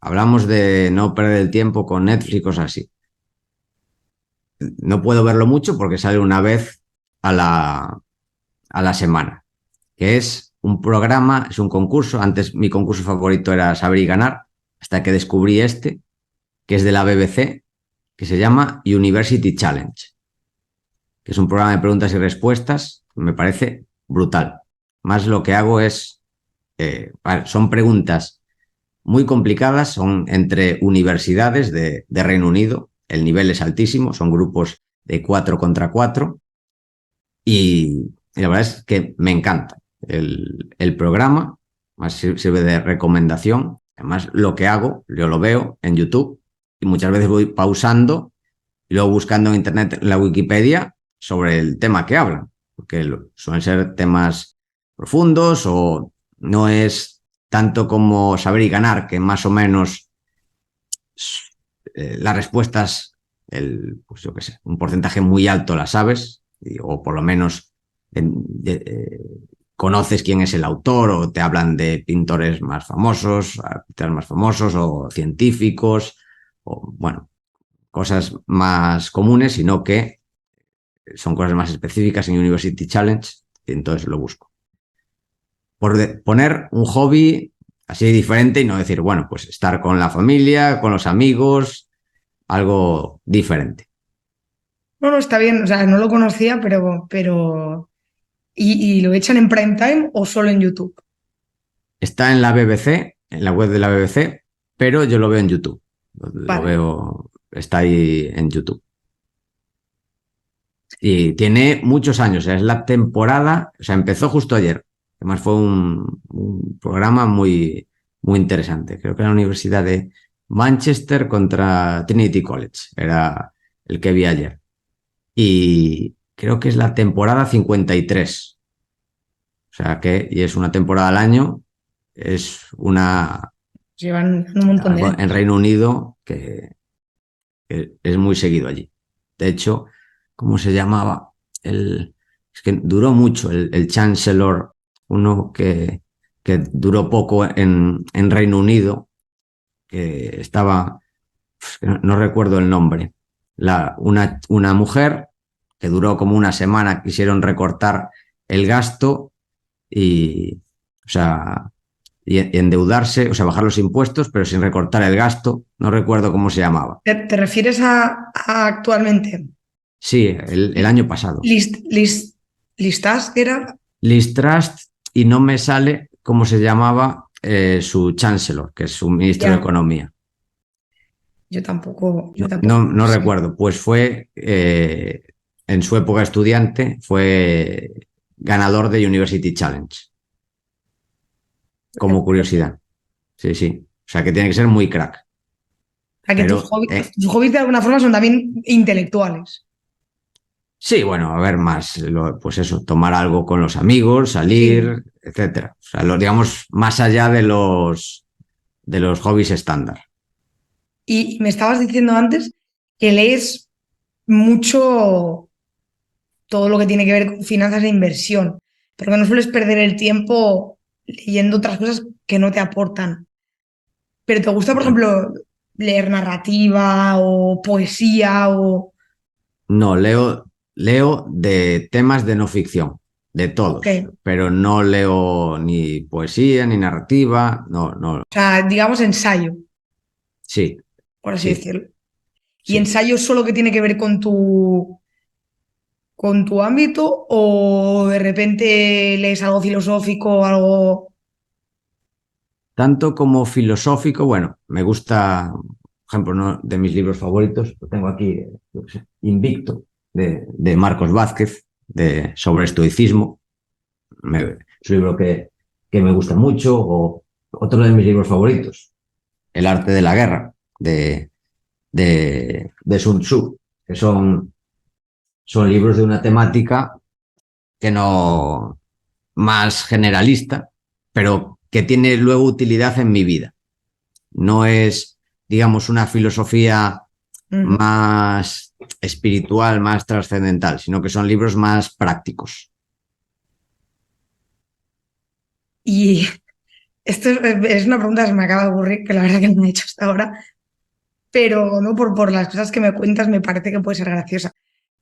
hablamos de no perder el tiempo con Netflix y cosas así. No puedo verlo mucho porque sale una vez a la semana, que es un programa, es un concurso. Antes mi concurso favorito era Saber y Ganar, hasta que descubrí este, que es de la BBC, que se llama University Challenge, que es un programa de preguntas y respuestas, me parece brutal. Más lo que hago es, son preguntas muy complicadas, son entre universidades de Reino Unido, el nivel es altísimo, son grupos de 4 contra 4 y la verdad es que me encanta el programa, más sirve de recomendación. Además, lo que hago, yo lo veo en YouTube y muchas veces voy pausando y luego buscando en internet, en la Wikipedia, sobre el tema que hablan, porque suelen ser temas profundos o no es tanto como Saber y Ganar, que más o menos las respuestas, pues yo qué sé, un porcentaje muy alto las sabes, o por lo menos conoces quién es el autor, o te hablan de pintores más famosos, artistas más famosos, o científicos, o bueno, cosas más comunes, sino que son cosas más específicas en University Challenge, y entonces lo busco. Por poner un hobby así diferente y no decir, bueno, pues estar con la familia, con los amigos, algo diferente. No, está bien, o sea, no lo conocía, pero... ¿Y lo echan en prime time o solo en YouTube? Está en la BBC, en la web de la BBC, pero yo lo veo en YouTube. Lo Vale. veo, está ahí en YouTube. Y tiene muchos años, es la temporada, o sea, empezó justo ayer. Además fue un programa muy, muy interesante. Creo que era la Universidad de Manchester contra Trinity College, era el que vi ayer. Y creo que es la temporada 53. O sea que, y es una temporada al año, es una, Llevan un montón de algo años. en Reino Unido que es muy seguido allí. De hecho, ¿cómo se llamaba? Es que duró mucho el Chancellor, uno que duró poco en Reino Unido, que estaba, no recuerdo el nombre, una mujer que duró como una semana, quisieron recortar el gasto y, o sea, y endeudarse, o sea, bajar los impuestos, pero sin recortar el gasto. No recuerdo cómo se llamaba. ¿Te refieres a actualmente? Sí, el año pasado. ¿Listas era? Liz Truss, y no me sale cómo se llamaba su chancellor, que es su ministro de Ya, Economía. yo tampoco No sé. recuerdo, pues fue en su época estudiante, fue ganador de University Challenge, como curiosidad. Sí, sí. O sea que tiene que ser muy crack. O sea, que Pero tus hobbies de alguna forma son también intelectuales. sí, bueno, a ver más, pues eso, tomar algo con los amigos, Sí. salir, etcétera. O sea, digamos, más allá de los hobbies estándar. Y me estabas diciendo antes que lees mucho todo lo que tiene que ver con finanzas e inversión, pero que no sueles perder el tiempo leyendo otras cosas que no te aportan. Pero ¿te gusta, por Bueno, ejemplo, leer narrativa o poesía o... no, leo de temas de no ficción, de Ok. todos, pero no leo ni poesía ni narrativa, no, no, O sea, digamos ensayo, sí, por así sí, decirlo. ¿Y sí. ensayo solo que tiene que ver con tu ámbito o de repente lees algo filosófico, algo... Tanto como filosófico, bueno, me gusta, por ejemplo, uno de mis libros favoritos, lo tengo aquí, yo qué sé, Invicto, de Marcos Vázquez, sobre estoicismo. Es un libro que me gusta mucho, o otro de mis libros favoritos, El arte de la guerra, de Sun Tzu, que son libros de una temática que no más generalista, pero que tiene luego utilidad en mi vida. No es, digamos, una filosofía más espiritual, más trascendental, sino que son libros más prácticos. Y esto es una pregunta que se me acaba de ocurrir, que la verdad que no me he hecho hasta ahora, pero no por las cosas que me cuentas me parece que puede ser graciosa.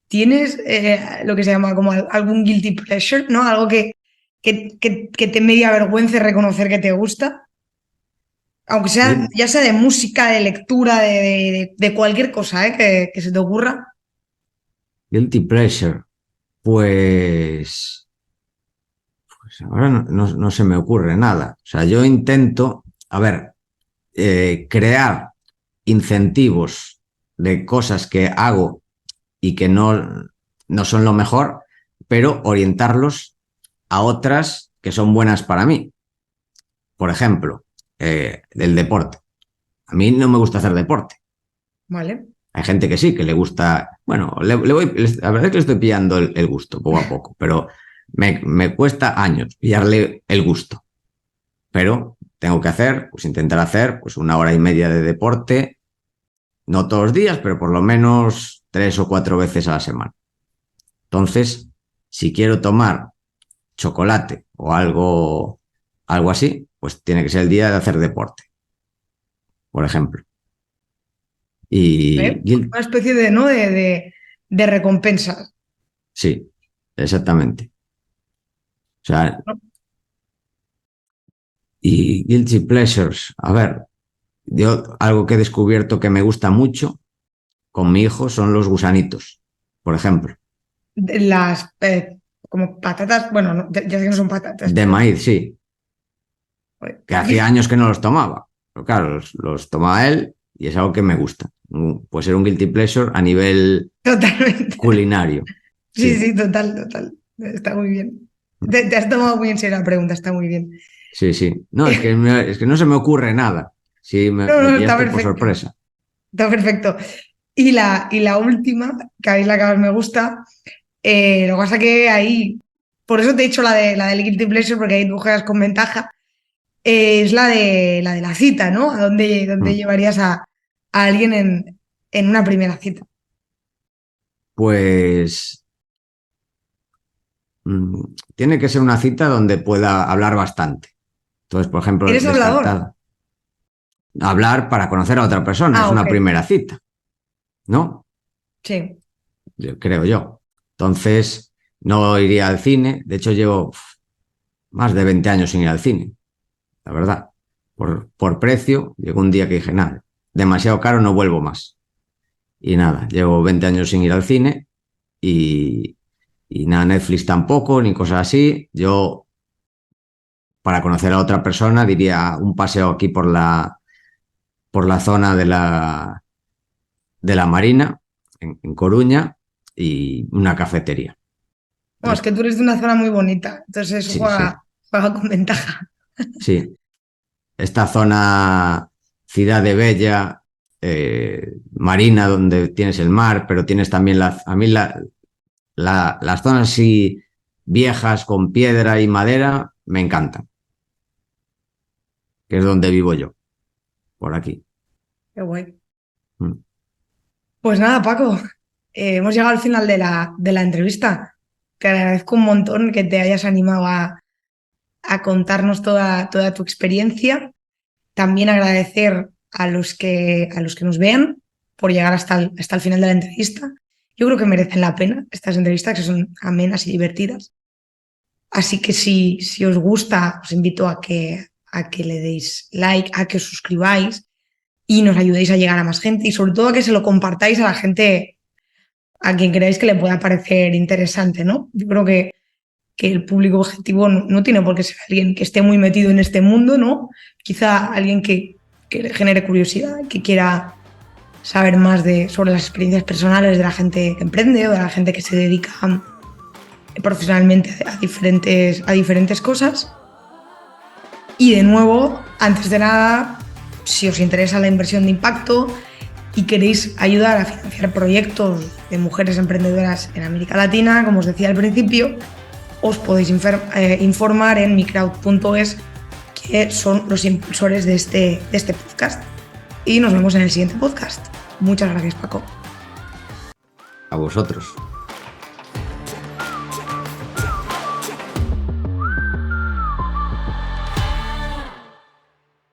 ¿Tienes lo que se llama como algún guilty pleasure, ¿no? Algo que te media vergüence reconocer que te gusta? Aunque sea, ya sea de música, de lectura, de cualquier cosa, que se te ocurra. Guilty pleasure. Pues ahora no se me ocurre nada. O sea, yo intento, crear incentivos de cosas que hago y que no son lo mejor, pero orientarlos a otras que son buenas para mí. Por ejemplo, del deporte. A mí no me gusta hacer deporte. Vale. Hay gente que sí, que le gusta. Bueno, la verdad es que le estoy pillando el gusto poco a poco, pero me cuesta años pillarle el gusto. Pero tengo que intentar hacer 1 hora y media de deporte, no todos los días, pero por lo menos 3 o 4 veces a la semana. Entonces, si quiero tomar chocolate o algo así, pues tiene que ser el día de hacer deporte, por ejemplo. Y una especie de, ¿no? de recompensa. Sí, exactamente. O sea, y guilty pleasures. Yo algo que he descubierto que me gusta mucho con mi hijo son los gusanitos, por ejemplo. Las como patatas, bueno, ya sé que no son patatas. De maíz, sí. Que hacía años que no los tomaba. Pero claro, los tomaba él y es algo que me gusta. Puede ser un guilty pleasure a nivel Totalmente. culinario. Sí, total. Está muy bien. Te has tomado muy en serio la pregunta, está muy bien. Sí. No, es que no se me ocurre nada. Sí, me pillaste por sorpresa. Está perfecto. Y la última, que a mí la que más me gusta, lo que pasa que ahí, por eso te he dicho la del guilty pleasure, porque ahí tú juegas con ventaja, es la de la cita, ¿no? ¿A dónde llevarías a alguien en una primera cita? Pues tiene que ser una cita donde pueda hablar bastante. Entonces, por ejemplo, ¿Eres hablador? Hablar para conocer a otra persona, es una primera cita, ¿no? Sí. Creo yo. Entonces, no iría al cine. De hecho, llevo más de 20 años sin ir al cine, la verdad. Por precio, llegó un día que dije, nada, demasiado caro, no vuelvo más. Y nada, llevo 20 años sin ir al cine y nada, Netflix tampoco, ni cosas así. Yo, para conocer a otra persona, diría un paseo aquí por la zona de la Marina, en Coruña, y una cafetería. Bueno, es que tú eres de una zona muy bonita, entonces Sí, juega con ventaja. Sí. Esta zona, Ciudad de Bella, Marina, donde tienes el mar, pero tienes también las zonas así viejas con piedra y madera, me encantan. Que es donde vivo yo, por aquí. Qué guay. Pues nada, Paco, hemos llegado al final de la entrevista. Te agradezco un montón que te hayas animado a contarnos toda tu experiencia. También agradecer a los que nos vean por llegar hasta el final de la entrevista. Yo creo que merecen la pena estas entrevistas, que son amenas y divertidas. Así que si os gusta, os invito a que le deis like, a que os suscribáis y nos ayudéis a llegar a más gente y sobre todo a que se lo compartáis a la gente a quien creáis que le pueda parecer interesante, ¿no? Yo creo que el público objetivo no tiene por qué ser alguien que esté muy metido en este mundo, ¿no? Quizá alguien que le genere curiosidad, que quiera saber más sobre las experiencias personales de la gente que emprende o de la gente que se dedica profesionalmente a diferentes cosas. Y de nuevo, antes de nada, si os interesa la inversión de impacto y queréis ayudar a financiar proyectos de mujeres emprendedoras en América Latina, como os decía al principio, os podéis informar en microwd.es, que son los impulsores de este podcast. Y nos vemos en el siguiente podcast. Muchas gracias, Paco. A vosotros.